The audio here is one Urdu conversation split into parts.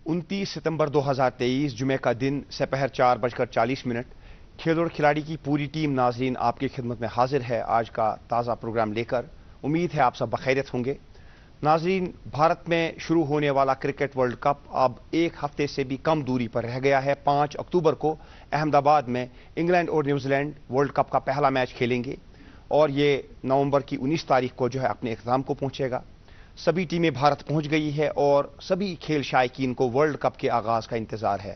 29 ستمبر 2023 جمعے کا دن سپہر 4:40 کھیل اور کھلاڑی کی پوری ٹیم ناظرین آپ کی خدمت میں حاضر ہے آج کا تازہ پروگرام لے کر۔ امید ہے آپ سب بخیریت ہوں گے۔ ناظرین، بھارت میں شروع ہونے والا کرکٹ ورلڈ کپ اب ایک ہفتے سے بھی کم دوری پر رہ گیا ہے۔ 5 اکتوبر کو احمد آباد میں انگلینڈ اور نیوزی لینڈ ورلڈ کپ کا پہلا میچ کھیلیں گے اور یہ نومبر کی 19 تاریخ کو اپنے اختتام کو پہنچے گا۔ سبھی ٹیمیں بھارت پہنچ گئی ہے اور سبھی کھیل شائقین کو ورلڈ کپ کے آغاز کا انتظار ہے۔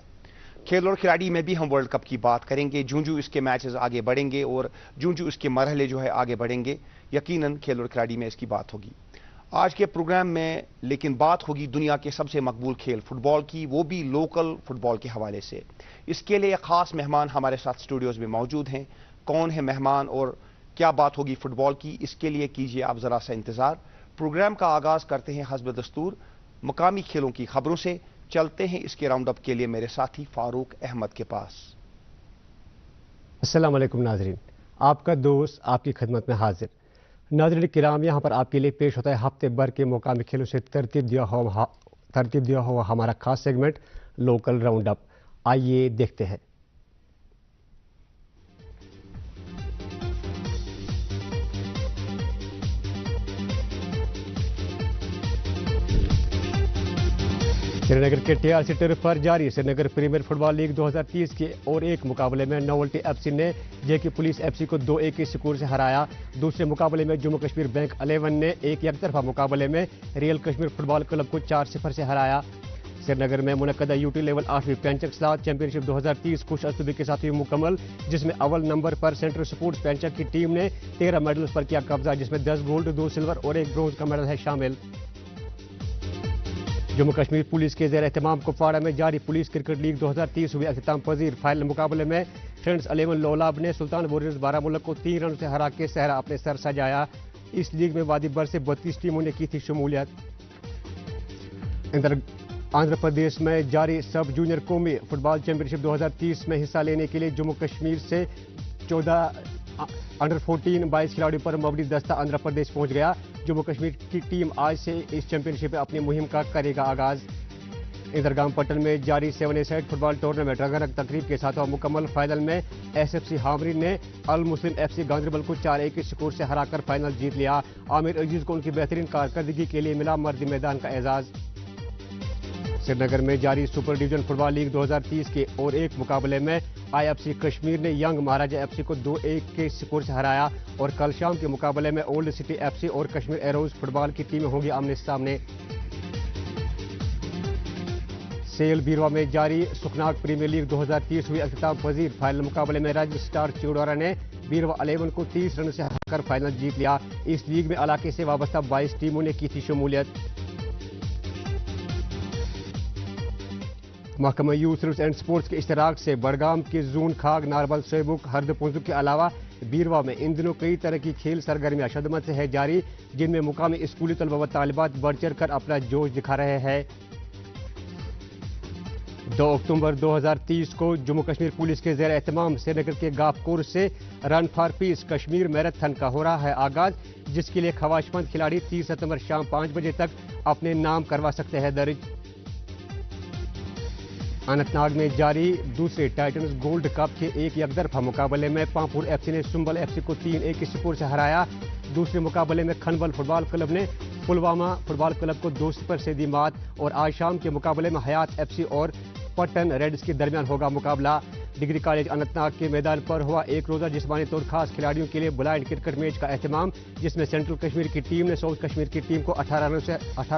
کھیل اور کھلاڑی میں بھی ہم ورلڈ کپ کی بات کریں گے۔ جوں اس کے میچز آگے بڑھیں گے اور جوں اس کے مرحلے آگے بڑھیں گے، یقیناً کھیل اور کھلاڑی میں اس کی بات ہوگی۔ آج کے پروگرام میں لیکن بات ہوگی دنیا کے سب سے مقبول کھیل فٹ بال کی، وہ بھی لوکل فٹ بال کے حوالے سے۔ اس کے لیے ایک خاص مہمان ہمارے ساتھ اسٹوڈیوز میں موجود ہیں۔ کون ہے مہمان اور کیا بات ہوگی فٹ بال کی، اس کے لیے کیجیے آپ ذرا سا انتظار۔ پروگرام کا آغاز کرتے ہیں حسب دستور مقامی کھیلوں کی خبروں سے۔ چلتے ہیں اس کے راؤنڈ اپ کے لیے میرے ساتھی فاروق احمد کے پاس۔ السلام علیکم ناظرین، آپ کا دوست آپ کی خدمت میں حاضر۔ ناظرین کرام، یہاں پر آپ کے لیے پیش ہوتا ہے ہفتے بھر کے مقامی کھیلوں سے ترتیب دیا ہوا ہمارا خاص سیگمنٹ لوکل راؤنڈ اپ۔ آئیے دیکھتے ہیں۔ سری نگر کے TRC ٹرف پر جاری سری نگر پریمیئر فٹ بال لیگ 2030 کے اور ایک مقابلے میں نوولٹی FC نے JK پولیس FC کو 2-1 کے سکور سے ہرایا۔ دوسرے مقابلے میں جموں کشمیر بینک 11 نے ایک یکطرفہ مقابلے میں ریئل کشمیر فٹ بال کلب کو 4-0 سے ہرایا۔ سری نگر میں منعقدہ UT لیول 8ویں پینچک سلاد چیمپئن شپ 2030 خوش اسلوبی کے ساتھ ہوئی مکمل، جس میں اول نمبر پر سینٹرل سپورٹس پینچک کی ٹیم نے 13 میڈلز پر کیا قبضہ، جس میں 10 گولڈ 2 سلور اور 1 برونز کا میڈل ہے شامل۔ جموں کشمیر پولیس کے زیر اہتمام کپواڑہ میں جاری پولیس کرکٹ لیگ 2030 ہوئی اختتام پذیر۔ فائنل مقابلے میں فرینڈز 11 لولاب نے سلطان وارریئرز بارہمولہ کو 3 رنوں سے ہرا کے صحرا اپنے سر سجایا۔ اس لیگ میں وادی بھر سے 32 ٹیموں نے کی تھی شمولیت۔ آندھرا پردیش میں جاری سب جونیئر قومی فٹ بال چیمپئن شپ 2030 میں حصہ لینے کے لیے جموں کشمیر سے 14 انڈر 14 22 کھلاڑیوں پر مبنی دستہ آندھرا پردیش پہنچ گیا۔ جموں کشمیر کی ٹیم آج سے اس چیمپئن شپ میں اپنی مہم کا کرے گا آغاز۔ اندرگام پٹن میں جاری 7 سائڈ فٹ بال ٹورنامنٹ رنگا رنگ تقریب کے ساتھ ہوا مکمل۔ فائنل میں SFC ہامری نے المسلم FC گاندربل کو 4-1 کے سکور سے ہرا کر فائنل جیت لیا۔ عامر عزیز کو ان کی بہترین کارکردگی کے لیے ملا مرد میدان کا اعزاز۔ سری نگر میں جاری سپر ڈویژن فٹ بال لیگ 2030 کے اور ایک مقابلے میں IFC کشمیر نے ینگ مہاراجہ FC کو 2-1 کے سکور سے ہرایا اور کل شام کے مقابلے میں اولڈ سٹی FC اور کشمیر ایروز فٹ بال کی ٹیمیں ہوں گی آمنے سامنے۔ سیل بیروا میں جاری سکھناک پریمیئر لیگ 2030 ہوئی اختتام پذیر۔ فائنل مقابلے میں راجل سٹار چیوڑورہ نے بیروا 11 کو 30 رنوں سے ہرا کر فائنل جیت لیا۔ اس لیگ میں علاقے سے وابستہ 22 ٹیموں نے کی تھی شمولیت۔ محکمہ یوتھ سروس اینڈ سپورٹس کے اشتراک سے بڑگام کے زون کھاگ ناربل سویبک ہرد پنزو کے علاوہ بیروا میں ان دنوں کئی طرح کی کھیل سرگرمیاں شدت سے ہے جاری، جن میں مقامی اسکولی طلبہ و طالبات بڑھ چڑھ کر اپنا جوش دکھا رہے ہیں۔ 2 اکتوبر 2030 کو جموں کشمیر پولیس کے زیر اہتمام سری نگر کے گاف کورس سے run for peace Kashmir marathon کا ہو رہا ہے آغاز، جس کے لیے خواہشمند کھلاڑی 30 ستمبر شام 5 بجے تک اپنے نام کروا سکتے ہیں درج۔ اننت ناگ میں جاری دوسرے ٹائٹنز گولڈ کپ کے ایک یکطرفہ مقابلے میں پامپور FC نے سنبل FC کو 3-1 کے سکور سے ہرایا۔ دوسرے مقابلے میں کھنبل فٹ بال کلب نے پلوامہ فٹ بال کلب کو 2-0 سے دی مات اور آج شام کے مقابلے میں حیات FC اور پٹن ریڈز کے درمیان ہوگا مقابلہ۔ ڈگری کالج اننت ناگ کے میدان پر ہوا ایک روزہ جسمانی طور خاص کھلاڑیوں کے لیے بلائنڈ کرکٹ میچ کا اہتمام، جس میں سینٹرل کشمیر کی ٹیم نے ساؤتھ کشمیر کی ٹیم کو 18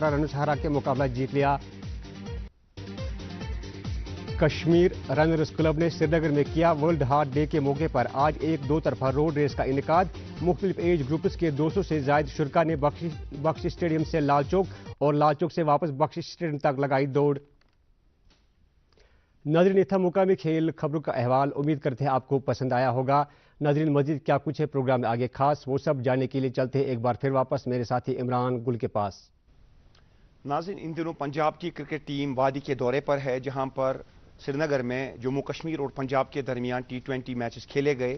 رنوں سے ہرا کے مقابلہ جیت لیا۔ کشمیر رنرز کلب نے سری نگر میں کیا ورلڈ ہارٹ ڈے کے موقع پر آج ایک 2 طرفہ روڈ ریس کا انعقاد۔ مختلف ایج گروپس کے 200 سے زائد شرکاء نے بخشی اسٹیڈیم سے لال چوک اور لال چوک سے واپس بخشی اسٹیڈیم تک لگائی دوڑ۔ ناظرین، یہ تھا مقامی کھیل خبروں کا احوال، امید کرتے ہیں آپ کو پسند آیا ہوگا۔ ناظرین، مزید کیا کچھ ہے پروگرام میں آگے خاص، وہ سب جاننے کے لیے چلتے ہیں ایک بار پھر واپس میرے ساتھی عمران گل کے پاس۔ ناظرین، ان دنوں پنجاب کی کرکٹ ٹیم وادی کے دورے پر ہے، جہاں پر سری نگر میں جموں کشمیر اور پنجاب کے درمیان T20 میچز کھیلے گئے۔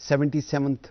77th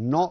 9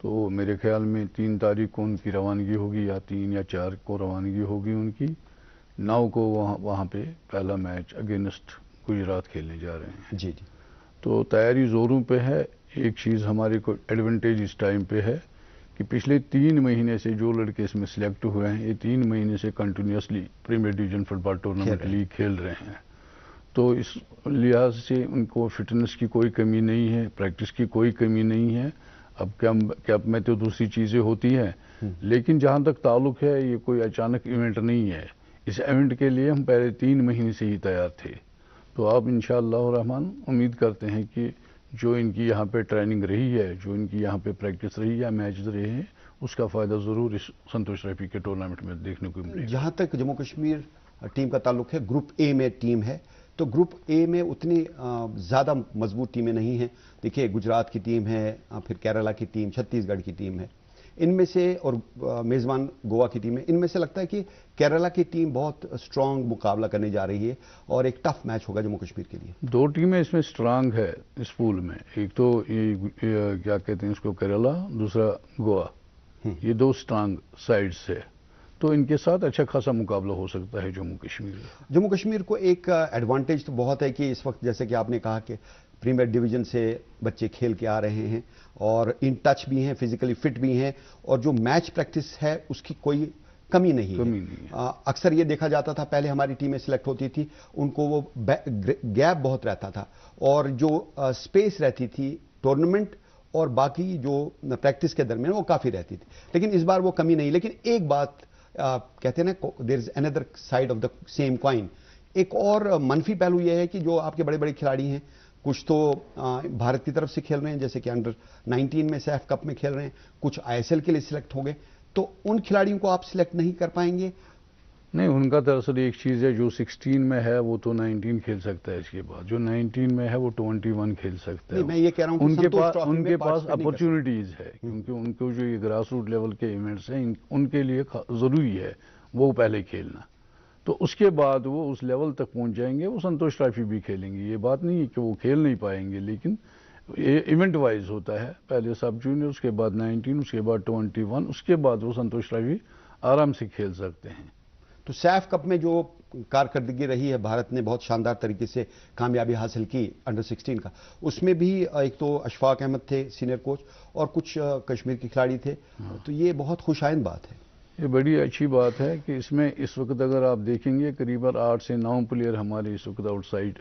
تو میرے خیال میں 3 تاریخ کو ان کی روانگی ہوگی یا 3 یا 4 کو روانگی ہوگی ان کی. 9 کو وہاں پہ پہلا میچ اگینسٹ گجرات کھیلنے جا رہے ہیں. جی جی. تو تیاری زوروں پہ ہے. ایک چیز ہمارے کو ایڈوانٹیج اس ٹائم پہ ہے کہ پچھلے 3 مہینے سے جو لڑکے اس میں سلیکٹ ہوئے ہیں یہ 3 مہینے سے کنٹینیوسلی پریمیئر ڈویژن فٹ بال ٹورنامنٹ لیگ کھیل رہے ہیں. تو اس لحاظ سے ان کو فٹنس کی کوئی کمی نہیں ہے, پریکٹس کی کوئی کمی نہیں ہے. اب کیمپ میں تو دوسری چیزیں ہوتی ہیں, لیکن جہاں تک تعلق ہے یہ کوئی اچانک ایونٹ نہیں ہے. اس ایونٹ کے لیے ہم پہلے 3 مہینے سے ہی تیار تھے. تو آپ انشاءاللہ الرحمن امید کرتے ہیں کہ جو ان کی یہاں پہ ٹریننگ رہی ہے, جو ان کی یہاں پہ پریکٹس رہی ہے, میچز رہے ہیں, اس کا فائدہ ضرور اس سنتوش ٹرافی کے ٹورنامنٹ میں دیکھنے کو ملے گا. جہاں تک جموں کشمیر ٹیم کا تعلق ہے, گروپ اے میں ٹیم ہے, تو گروپ اے میں اتنی زیادہ مضبوط ٹیمیں نہیں ہیں. دیکھیے گجرات کی ٹیم ہے, پھر کیرلا کی ٹیم, چھتیس گڑھ کی ٹیم ہے, ان میں سے, اور میزبان گوا کی ٹیم ہے. ان میں سے لگتا ہے کہ کیرلا کی ٹیم بہت اسٹرانگ مقابلہ کرنے جا رہی ہے اور ایک ٹف میچ ہوگا جموں کشمیر کے لیے. 2 ٹیمیں اس میں اسٹرانگ ہے اس پول میں. ایک تو یہ کیا کہتے ہیں اس کو, کیرلا, دوسرا گوا. یہ 2 اسٹرانگ سائڈز ہے. تو ان کے ساتھ اچھا خاصا مقابلہ ہو سکتا ہے جموں کشمیر. جموں کشمیر کو ایک ایڈوانٹیج تو بہت ہے کہ اس وقت جیسے کہ آپ نے کہا کہ پریمیئر ڈویژن سے بچے کھیل کے آ رہے ہیں اور ان ٹچ بھی ہیں, فزیکلی فٹ بھی ہیں, اور جو میچ پریکٹس ہے اس کی کوئی کمی نہیں ہے. اکثر یہ دیکھا جاتا تھا پہلے ہماری ٹیمیں سلیکٹ ہوتی تھی ان کو وہ گیپ بہت رہتا تھا اور جو سپیس رہتی تھی ٹورنامنٹ اور باقی جو پریکٹس کے درمیان وہ کافی رہتی تھی. لیکن اس بار وہ کمی نہیں. لیکن ایک بات کہتے ہیں نا, there is another side of the same coin. ایک اور منفی پہلو یہ ہے کہ جو آپ کے بڑے بڑے کھلاڑی ہیں, کچھ تو بھارت کی طرف سے کھیل رہے ہیں, جیسے کہ انڈر 19 میں سیف کپ میں کھیل رہے ہیں, کچھ آئی ایس ایل کے لیے سلیکٹ ہو گئے. تو ان کھلاڑیوں کو آپ سلیکٹ نہیں کر پائیں گے؟ نہیں, ان کا دراصل ایک چیز ہے, جو 16 میں ہے وہ تو 19 کھیل سکتا ہے. اس کے بعد جو 19 میں ہے وہ 21 کھیل سکتا ہے. میں یہ کہہ رہا ہوں ان کے پاس اپرچونٹیز ہے, کیونکہ ان کو جو یہ گراس روٹ لیول کے ایونٹس ہیں ان کے لیے ضروری ہے وہ پہلے کھیلنا. تو اس کے بعد وہ اس لیول تک پہنچ جائیں گے, وہ سنتوش ٹرافی بھی کھیلیں گے. یہ بات نہیں ہے کہ وہ کھیل نہیں پائیں گے, لیکن یہ ایونٹ وائز ہوتا ہے. پہلے سب جونیئر, اس کے بعد 19, اس کے بعد 21, اس کے بعد وہ سنتوش ٹرافی آرام سے کھیل سکتے ہیں. تو سیف کپ میں جو کارکردگی رہی ہے, بھارت نے بہت شاندار طریقے سے کامیابی حاصل کی انڈر 16 کا, اس میں بھی ایک تو اشفاق احمد تھے سینئر کوچ اور کچھ کشمیر کے کھلاڑی تھے. تو یہ بہت خوش آئند بات ہے. یہ بڑی اچھی بات ہے کہ اس میں اس وقت اگر آپ دیکھیں گے قریباً 8 سے 9 پلیئر ہمارے اس وقت آؤٹ سائڈ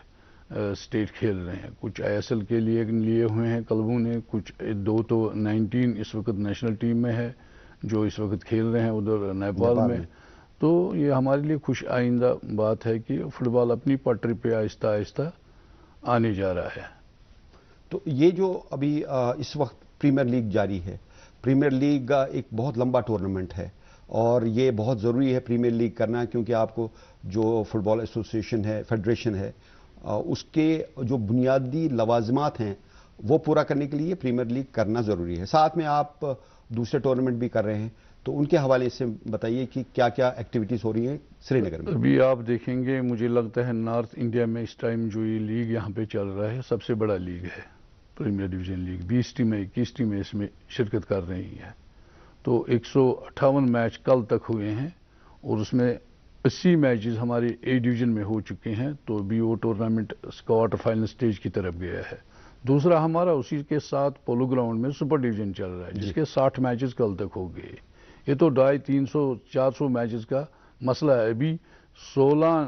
اسٹیٹ کھیل رہے ہیں. کچھ آئی ایس ایل کے لیے ہوئے ہیں کلبوں نے, کچھ 2 تو 19 اس وقت نیشنل ٹیم میں ہے جو اس وقت کھیل رہے ہیں ادھر نیپال میں. تو یہ ہمارے لیے خوش آئندہ بات ہے کہ فٹ بال اپنی پٹری پہ آہستہ آہستہ آنے جا رہا ہے. تو یہ جو ابھی اس وقت پریمیئر لیگ جاری ہے, پریمیئر لیگ ایک بہت لمبا ٹورنامنٹ ہے اور یہ بہت ضروری ہے پریمیئر لیگ کرنا, کیونکہ آپ کو جو فٹ بال ایسوسیشن ہے, فیڈریشن ہے, اس کے جو بنیادی لوازمات ہیں وہ پورا کرنے کے لیے پریمیئر لیگ کرنا ضروری ہے. ساتھ میں آپ دوسرے ٹورنامنٹ بھی کر رہے ہیں, تو ان کے حوالے سے بتائیے کہ کیا کیا ایکٹیویٹیز ہو رہی ہیں سری نگر میں. ابھی آپ دیکھیں گے, مجھے لگتا ہے نارتھ انڈیا میں اس ٹائم جو یہ لیگ یہاں پہ چل رہا ہے سب سے بڑا لیگ ہے پریمیئر ڈویژن لیگ. 20 ٹیمیں 21 ٹیمیں اس میں شرکت کر رہی ہیں. تو 158 میچ کل تک ہوئے ہیں اور اس میں 80 میچز ہمارے اے ڈویژن میں ہو چکے ہیں. تو ابھی وہ ٹورنامنٹ کوارٹر فائنل سٹیج کی طرف گیا ہے. دوسرا ہمارا اسی کے ساتھ پولو گراؤنڈ میں سپر ڈویژن چل رہا ہے جس کے 60 میچز کل تک ہو گئے. یہ تو 250-300-400 میچز کا مسئلہ ہے. ابھی 16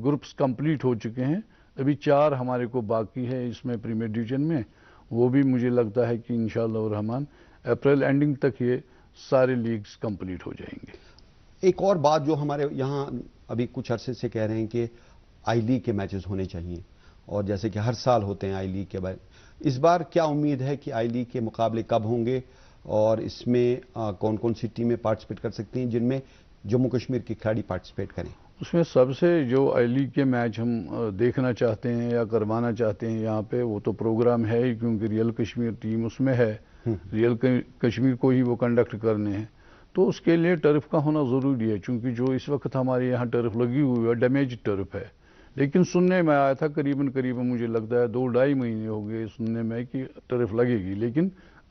گروپس کمپلیٹ ہو چکے ہیں, ابھی 4 ہمارے کو باقی ہے اس میں پریمیئر ڈویژن میں. وہ بھی مجھے لگتا ہے کہ انشاءاللہ الرحمن اپریل اینڈنگ تک یہ سارے لیگز کمپلیٹ ہو جائیں گے. ایک اور بات جو ہمارے یہاں ابھی کچھ عرصے سے کہہ رہے ہیں کہ آئی لیگ کے میچز ہونے چاہیے, اور جیسے کہ ہر سال ہوتے ہیں آئی لیگ کے بعد, اس بار کیا امید ہے کہ آئی لیگ کے مقابلے کب ہوں گے اور اس میں کون کون سی ٹیمیں پارٹیسپیٹ کر سکتی ہیں جن میں جموں کشمیر کے کھلاڑی پارٹیسپیٹ کریں؟ اس میں سب سے جو آئی لیگ کے میچ ہم دیکھنا چاہتے ہیں یا کروانا چاہتے ہیں یہاں پہ, وہ تو پروگرام ہے ہی, کیونکہ ریئل کشمیر ٹیم اس میں ہے, ریئل کشمیر کو ہی وہ کنڈکٹ کرنے ہیں. تو اس کے لیے ٹرف کا ہونا ضروری ہے, چونکہ جو اس وقت ہمارے یہاں ٹرف لگی ہوئی ہے ڈیمیج ٹرف ہے. لیکن سننے میں آیا تھا قریباً مجھے لگتا ہے 2-2.5 مہینے ہو گئے سننے میں کہ ٹرف لگے گی, لیکن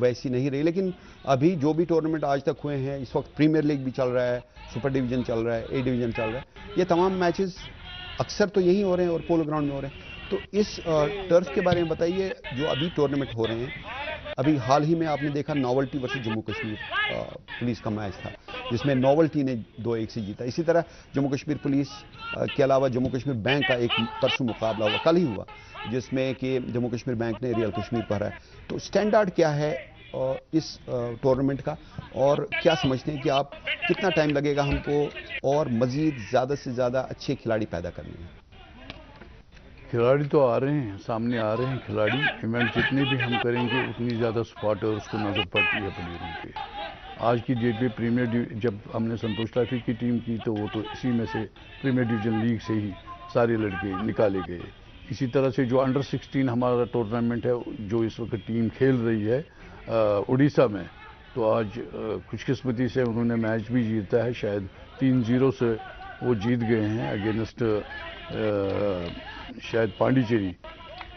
ویسی نہیں رہی، لیکن ابھی جو بھی ٹورنامنٹ آج تک ہوئے ہیں، اس وقت پریمیئر لیگ بھی چل رہا ہے، سپر ڈویژن چل رہا ہے، اے ڈویژن چل رہا ہے، یہ تمام میچز اکثر تو یہی ہو رہے ہیں اور پولو گراؤنڈ میں ہو رہے ہیں. تو اس ٹرف کے بارے میں بتائیے، جو ابھی ٹورنامنٹ ہو رہے ہیں، ابھی حال ہی میں آپ نے دیکھا novelty versus Jammu Kashmir police کا میچ تھا، جس میں ناولٹی نے 2-1 سے جیتا. اسی طرح جموں کشمیر پولیس کے علاوہ جموں کشمیر بینک کا ایک پرسوں مقابلہ ہوا، کل ہی ہوا، جس میں کہ جموں کشمیر بینک نے ریئل کشمیر پر ہرایا. تو سٹینڈرڈ کیا ہے اس ٹورنامنٹ کا، اور کیا سمجھتے ہیں کہ آپ کتنا ٹائم لگے گا ہم کو اور مزید زیادہ سے زیادہ اچھے کھلاڑی پیدا کرنے میں؟ کھلاڑی تو آ رہے ہیں، سامنے آ رہے ہیں کھلاڑی. ایونٹ جتنے بھی ہم کریں گے اتنی زیادہ سپورٹرز کو نظر پڑتی ہے پلیئروں کے. آج کی ڈیٹ میں جب ہم نے سنتوش ٹرافی کی ٹیم کی تو وہ تو اسی میں سے پریمیئر ڈویژن لیگ سے ہی سارے لڑکے نکالے گئے. اسی طرح سے جو انڈر 16 ہمارا ٹورنامنٹ ہے، جو اس وقت ٹیم کھیل رہی ہے اڑیسہ میں، تو آج خوش قسمتی سے انہوں نے میچ بھی جیتا ہے، شاید 3-0 سے وہ جیت گئے ہیں اگینسٹ شاید پانڈیچیری.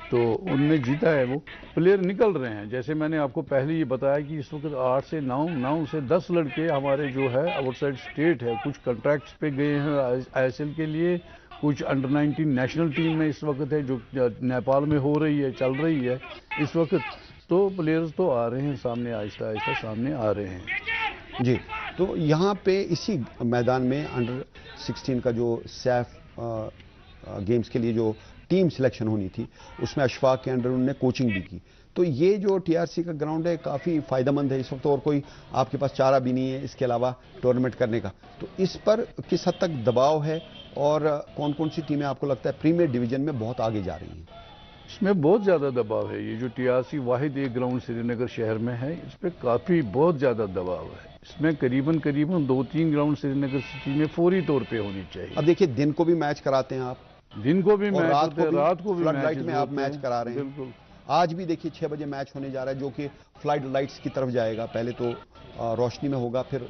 تو ان نے جیتا ہے. وہ پلیئر نکل رہے ہیں. جیسے میں نے آپ کو پہلے یہ بتایا کہ اس وقت 8 سے 9 سے 10 لڑکے ہمارے جو ہے آؤٹ سائڈ اسٹیٹ ہے، کچھ کنٹریکٹس پہ گئے ہیں آئی ایس ایل کے لیے، کچھ انڈر 19 نیشنل ٹیم میں اس وقت ہے جو نیپال میں ہو رہی ہے، چل رہی ہے اس وقت. تو پلیئرز تو آ رہے ہیں سامنے، آہستہ آہستہ سامنے آ رہے ہیں. جی، تو یہاں پہ اسی میدان میں انڈر 16 کا جو سیف گیمز کے لیے جو ٹیم سلیکشن ہونی تھی، اس میں اشفاق کے انڈر انہوں نے کوچنگ بھی کی. تو یہ جو ٹی آر سی کا گراؤنڈ ہے کافی فائدہ مند ہے اس وقت، اور کوئی آپ کے پاس چارہ بھی نہیں ہے اس کے علاوہ ٹورنامنٹ کرنے کا. تو اس پر کس حد تک دباؤ ہے، اور کون کون سی ٹیمیں آپ کو لگتا ہے پریمیئر ڈویژن میں بہت آگے جا رہی ہیں؟ اس میں بہت زیادہ دباؤ ہے. یہ جو ٹی آر سی واحد ایک گراؤنڈ سری نگر شہر میں ہے، اس پہ کافی بہت زیادہ دباؤ ہے. اس میں قریباً 2-3 گراؤنڈ سری نگر سٹی میں فوری طور پہ ہونی چاہیے. اب دیکھیے دن کو بھی میچ کراتے ہیں آپ، دن کو بھی میچ رات ہوتے ہیں، رات کو بھی فلڈ میچ لائٹ میں آپ میچ کرا رہے ہیں. بالکل. آج بھی دیکھیے 6 بجے میچ ہونے جا رہا ہے، جو کہ فلڈ لائٹس کی طرف جائے گا. پہلے تو روشنی میں ہوگا، پھر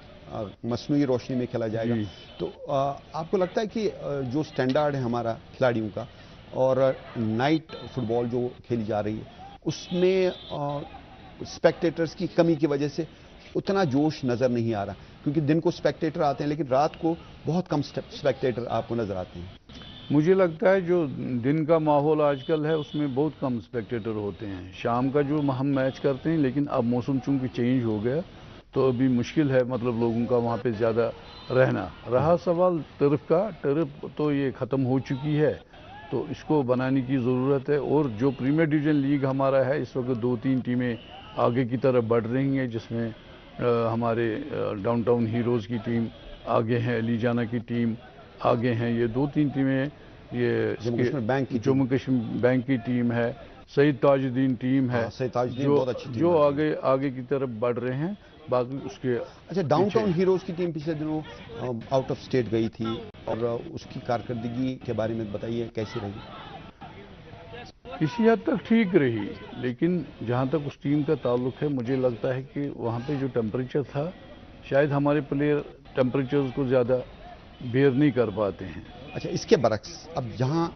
مصنوعی روشنی میں کھیلا جائے گا. تو آپ کو لگتا ہے کہ جو سٹینڈرڈ ہے ہمارا کھلاڑیوں کا، اور نائٹ فٹ بال جو کھیلی جا رہی ہے، اس میں اسپیکٹیٹرز کی کمی کی وجہ سے اتنا جوش نظر نہیں آ رہا؟ کیونکہ دن کو اسپیکٹیٹر آتے ہیں لیکن رات کو بہت کم اسپیکٹیٹر آپ کو نظر آتے ہیں. مجھے لگتا ہے جو دن کا ماحول آج کل ہے اس میں بہت کم اسپیکٹیٹر ہوتے ہیں. شام کا جو ہم میچ کرتے ہیں، لیکن اب موسم چونکہ چینج ہو گیا تو ابھی مشکل ہے مطلب لوگوں کا وہاں پہ زیادہ رہنا. رہا سوال ٹرف کا، ٹرف تو یہ ختم ہو چکی ہے، تو اس کو بنانے کی ضرورت ہے. اور جو پریمیئر ڈویژن لیگ ہمارا ہے، اس وقت 2-3 ٹیمیں آگے کی طرف بڑھ رہی ہیں، جس میں ہمارے ڈاؤن ٹاؤن ہیروز کی ٹیم آگے ہیں، علی جانا کی ٹیم آگے ہیں. یہ 2-3 ٹیمیں، یہ جموں کشمیر بینک کی ٹیم ہے، سعید تاج الدین ٹیم ہے، جو آگے کی طرف بڑھ رہے ہیں. باقی اس کے اچھا، ڈاؤن ٹاؤن ہیروز کی ٹیم پچھلے دنوں آؤٹ آف اسٹیٹ گئی تھی، اور اس کی کارکردگی کے بارے میں بتائیے کیسی رہی؟ کسی حد تک ٹھیک رہی، لیکن جہاں تک اس ٹیم کا تعلق ہے، مجھے لگتا ہے کہ وہاں پہ جو ٹیمپریچر تھا، شاید ہمارے پلیئر ٹیمپریچرز کو زیادہ بیئر نہیں کر پاتے ہیں. اچھا، اس کے برعکس اب جہاں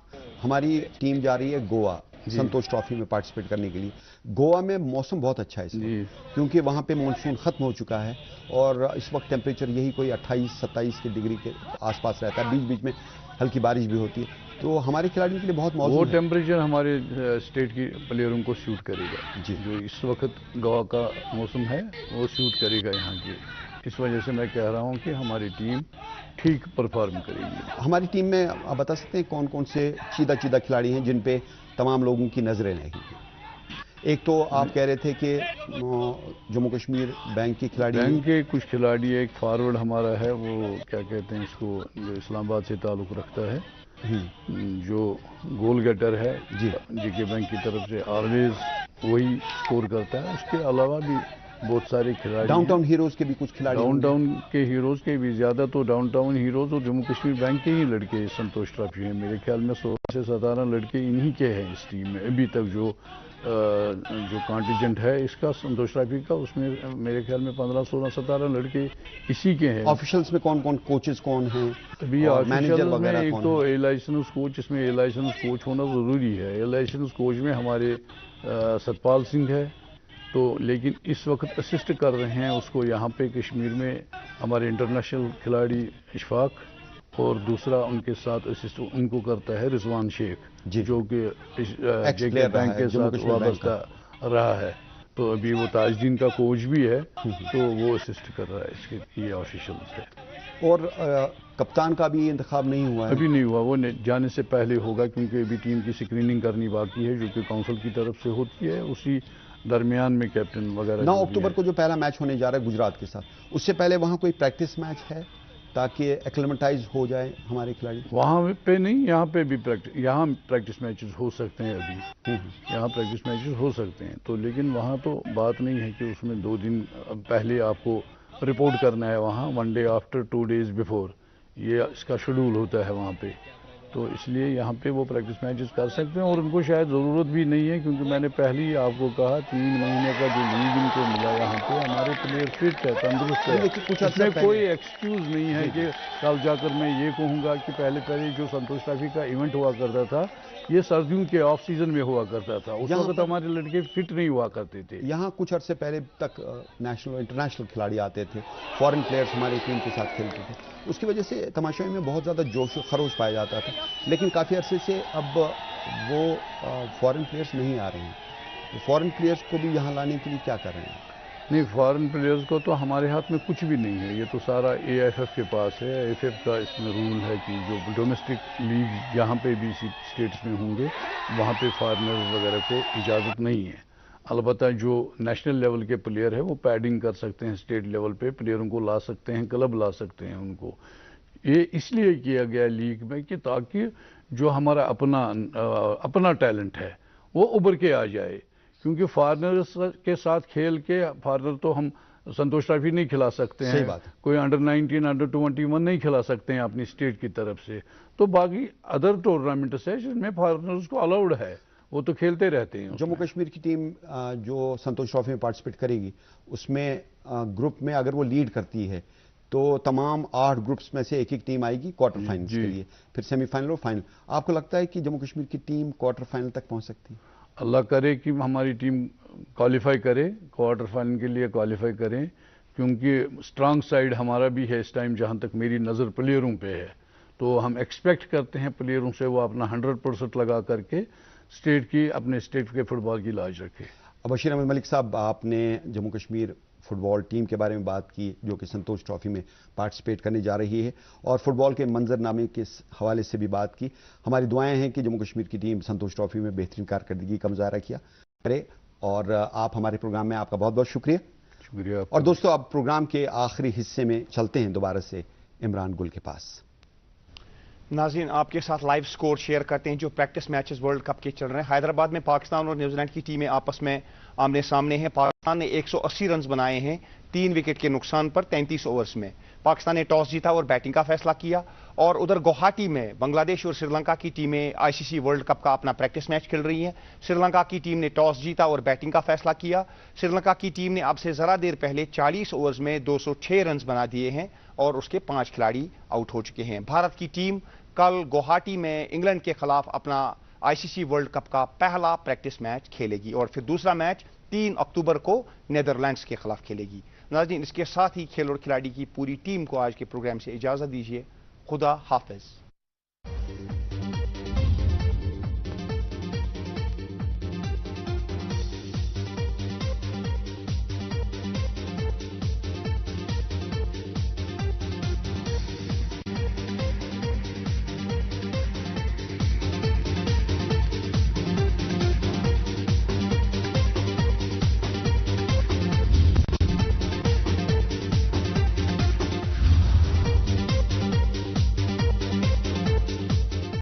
ہماری ٹیم جا رہی ہے گوا سنتوش ٹرافی میں پارٹیسپیٹ کرنے کے لیے، گوا میں موسم بہت اچھا ہے اس وقت، کیونکہ وہاں پہ مانسون ختم ہو چکا ہے، اور اس وقت ٹیمپریچر یہی کوئی 28-27 کے ڈگری کے آس پاس رہتا ہے. بیچ بیچ میں ہلکی بارش بھی ہوتی ہے. تو ہمارے کھلاڑیوں کے لیے بہت موزوں وہ ٹیمپریچر ہمارے اسٹیٹ کی پلیئروں کو سوٹ کرے گا. جو اس وقت گوا کا موسم ہے وہ سوٹ کرے گا یہاں کی. اس وجہ سے میں کہہ رہا ہوں کہ ہماری ٹیم ٹھیک پرفارم کرے گی. ہماری ٹیم میں آپ بتا سکتے ہیں کون کون سے چیدہ کھلاڑی ہیں جن پہ تمام لوگوں کی نظریں رہیں گی؟ ایک تو آپ کہہ رہے تھے کہ جموں کشمیر بینک کے کھلاڑی، بینک کے کچھ کھلاڑی، ایک فارورڈ ہمارا ہے، وہ کیا کہتے ہیں اس کو، جو اسلام آباد سے تعلق رکھتا ہے، جو گول گیٹر ہے، جی کے بینک کی طرف سے آلویز وہی اسکور کرتا ہے. اس کے علاوہ بھی بہت سارے کھلاڑی ڈاؤن ٹاؤن ہیروز کے بھی کچھ کھلاڑی ڈاؤن ٹاؤن کے ہیروز کے بھی زیادہ تو ڈاؤن ٹاؤن ہیروز اور جموں کشمیر بینک کے ہی لڑکے سنتوش ٹرافی ہیں. میرے خیال میں 16 سے 17 لڑکے انہی کے ہیں اس ٹیم میں ابھی تک. جو کانٹیجنٹ ہے اس کا سنتوش ٹرافی کا, اس میں میرے خیال میں 15 16 17 لڑکے اسی کے ہیں. آفیشلز میں کون کون کوچز کون ہیں ابھی اور آفیشل مینیجر میں وغیرہ ایک کون تو ہیں؟ اے لائسنس کوچ, اس میں اے لائسنس کوچ ہونا ضروری ہے. اے لائسنس کوچ میں ہمارے ستپال سنگھ ہے, تو لیکن اس وقت اسسٹ کر رہے ہیں اس کو یہاں پہ کشمیر میں ہمارے انٹرنیشنل کھلاڑی اشفاق, اور دوسرا ان کے ساتھ اسسٹ ان کو کرتا ہے رضوان شیخ, جو کہ جے کے بینک کے ساتھ وابستہ رہا ہے. تو ابھی وہ تاج الدین کا کوچ بھی ہے, تو وہ اسسٹ کر رہا ہے اس کے. یہ آفیشل ہے. اور کپتان کا بھی انتخاب نہیں ہوا ہے؟ ابھی نہیں ہوا, وہ جانے سے پہلے ہوگا, کیونکہ ابھی ٹیم کی اسکریننگ کرنی باقی ہے جو کہ کونسل کی طرف سے ہوتی ہے. اسی درمیان میں کیپٹن وغیرہ 9 اکتوبر کو جو پہلا میچ ہونے جا رہا ہے گجرات کے ساتھ, اس سے پہلے وہاں کوئی پریکٹس میچ ہے تاکہ ایکلیمیٹائز ہو جائے ہمارے کھلاڑی؟ وہاں پہ نہیں, یہاں پہ بھی یہاں پریکٹس میچز ہو سکتے ہیں. ابھی یہاں پریکٹس میچز ہو سکتے ہیں, تو لیکن وہاں تو بات نہیں ہے کہ اس میں 2 دن پہلے آپ کو رپورٹ کرنا ہے وہاں, 1 day after 2 days before, یہ اس کا شیڈول ہوتا ہے وہاں پہ. تو اس لیے یہاں پہ وہ پریکٹس میچز کر سکتے ہیں, اور ان کو شاید ضرورت بھی نہیں ہے, کیونکہ میں نے پہلے ہی آپ کو کہا 3 مہینے کا جو لیگ ان کو ملا یہاں پہ, ہمارے پلیئر فٹ ہے, تندرست ہے. اس میں کوئی ایکسکیوز نہیں ہے کہ کل جا کر میں یہ کہوں گا کہ پہلے جو سنتوش ٹرافی کا ایونٹ ہوا کرتا تھا یہ سردیوں کے آف سیزن میں ہوا کرتا تھا, اس وقت ہمارے لڑکے فٹ نہیں ہوا کرتے تھے. یہاں کچھ عرصے پہلے تک نیشنل انٹرنیشنل کھلاڑی آتے تھے, فارن پلیئرز ہماری ٹیم کے ساتھ کھیلتے تھے, اس کی وجہ سے تماشائی میں بہت زیادہ جوش و خروش پایا جاتا تھا. لیکن کافی عرصے سے اب وہ فارن پلیئرز نہیں آ رہے ہیں. فارن پلیئرز کو بھی یہاں لانے کے لیے کیا کر رہے ہیں؟ نہیں, فارن پلیئرز کو تو ہمارے ہاتھ میں کچھ بھی نہیں ہے, یہ تو سارا اے ایف ایف کے پاس ہے. اے ایف ایف کا اس میں رول ہے کہ جو ڈومیسٹک لیگ یہاں پہ بھی اسٹیٹس میں ہوں گے وہاں پہ فارنرز وغیرہ کو اجازت نہیں ہے. البتہ جو نیشنل لیول کے پلیئر ہے وہ پیڈنگ کر سکتے ہیں, اسٹیٹ لیول پہ پلیئروں کو لا سکتے ہیں, کلب لا سکتے ہیں ان کو. یہ اس لیے کیا گیا لیگ میں کہ تاکہ جو ہمارا اپنا ٹیلنٹ ہے وہ ابھر کے آ جائے, کیونکہ فارنرز کے ساتھ کھیل کے فارنر تو ہم سنتوش ٹرافی نہیں کھلا سکتے ہیں, کوئی انڈر 19 انڈر 21 نہیں کھلا سکتے ہیں اپنی اسٹیٹ کی طرف سے. تو باقی ادر ٹورنامنٹس ہے جن میں فارنرز کو الاؤڈ ہے, وہ تو کھیلتے رہتے ہیں. جموں کشمیر کی ٹیم جو سنتوش ٹرافی میں پارٹیسپیٹ کرے گی, اس میں گروپ میں اگر وہ لیڈ کرتی ہے تو تمام 8 گروپس میں سے ایک ٹیم آئے گی کوارٹر فائنل کے لیے, پھر سیمی فائنل اور فائنل. آپ کو لگتا ہے کہ جموں کشمیر کی ٹیم کوارٹر فائنل تک پہنچ سکتی ہے؟ اللہ کرے کہ ہماری ٹیم کوالیفائی کرے, کوارٹر فائنل کے لیے کوالیفائی کریں, کیونکہ اسٹرانگ سائیڈ ہمارا بھی ہے اس ٹائم جہاں تک میری نظر پلیئروں پہ ہے. تو ہم ایکسپیکٹ کرتے ہیں پلیئروں سے وہ اپنا 100% لگا کر کے اپنے اسٹیٹ کے فٹ بال کی لاج رکھے. بشیر احمد ملک صاحب, آپ نے جموں کشمیر فٹ بال ٹیم کے بارے میں بات کی جو کہ سنتوش ٹرافی میں پارٹیسپیٹ کرنے جا رہی ہے, اور فٹ بال کے منظرنامے کے حوالے سے بھی بات کی. ہماری دعائیں ہیں کہ جموں کشمیر کی ٹیم سنتوش ٹرافی میں بہترین کارکردگی کا مظاہرہ کیا کرے, اور آپ ہمارے پروگرام میں آپ کا بہت بہت شکریہ. شکریہ. اور دوستو, اب پروگرام کے آخری حصے میں چلتے ہیں دوبارہ سے عمران گل کے پاس. ناظرین, آپ کے ساتھ لائیو سکور شیئر کرتے ہیں جو پریکٹس میچز ورلڈ کپ کے چل رہے ہیں. حیدرآباد میں پاکستان اور نیوزی لینڈ کی ٹیمیں آپس میں آمنے سامنے ہیں. پاکستان نے 180 رنز بنائے ہیں 3 وکٹ کے نقصان پر 33 اوورز میں. پاکستان نے ٹاس جیتا اور بیٹنگ کا فیصلہ کیا, اور ادھر گوہاٹی میں بنگلہ دیش اور سری لنکا کی ٹیمیں ICC ورلڈ کپ کا اپنا پریکٹس میچ کھیل رہی ہیں. سری لنکا کی ٹیم نے ٹاس جیتا اور بیٹنگ کا فیصلہ کیا. سری لنکا کی ٹیم نے اب سے ذرا دیر پہلے 40 اوورز میں 206 رنز بنا دیے ہیں اور اس کے 5 کھلاڑی آؤٹ ہو چکے ہیں. بھارت کی ٹیم کل گوہاٹی میں انگلینڈ کے خلاف اپنا ICC ورلڈ کپ کا پہلا پریکٹس میچ کھیلے گی, اور پھر دوسرا میچ 3 اکتوبر کو نیدرلینڈز کے خلاف کھیلے گی. ناظرین, اس کے ساتھ ہی کھیل اور کھلاڑی کی پوری ٹیم کو آج کے پروگرام سے اجازت دیجیے. خدا حافظ.